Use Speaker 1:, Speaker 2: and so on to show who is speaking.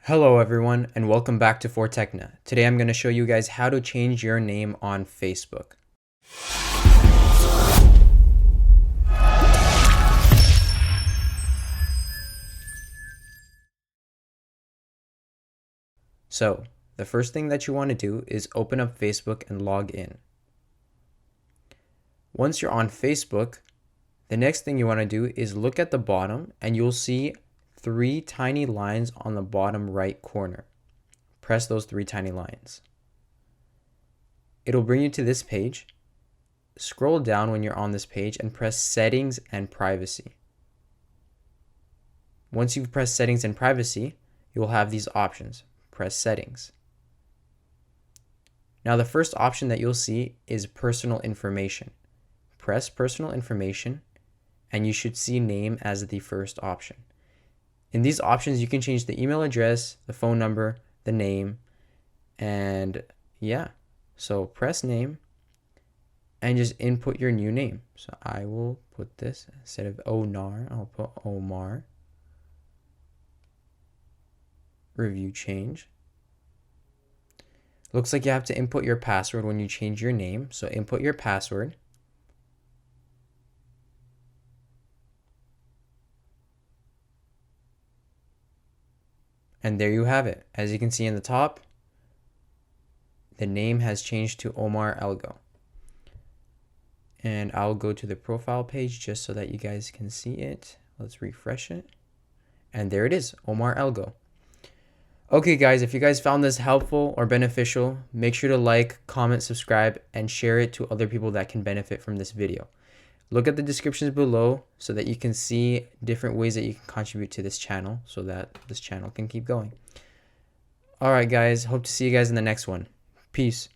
Speaker 1: Hello everyone and welcome back to Fortechna. Today I'm going to show you guys how to change your name on Facebook. So, the first thing that you want to do is open up Facebook and log in. Once you're on Facebook, the next thing you want to do is look at the bottom and you'll see three tiny lines on the bottom right corner. Press those three tiny lines. It'll bring you to this page. Scroll down when you're on this page and press Settings and Privacy. Once you've pressed Settings and Privacy, you will have these options. Press Settings. Now the first option that you'll see is Personal Information. Press Personal Information and you should see Name as the first option. In these options you can change the email address, the phone number, the name, and yeah. So press Name and just input your new name. So I will put this, instead of Onar, I'll put Omar. Review change. Looks like you have to input your password when you change your name. So input your password. And there you have it. As you can see in the top, the name has changed to Omar Elgo. And I'll go to the profile page just so that you guys can see it. Let's refresh it. And there it is, Omar Elgo. Okay guys, if you guys found this helpful or beneficial, make sure to like, comment, subscribe, and share it to other people that can benefit from this video. Look at the descriptions below so that you can see different ways that you can contribute to this channel so that this channel can keep going. Alright guys, hope to see you guys in the next one. Peace.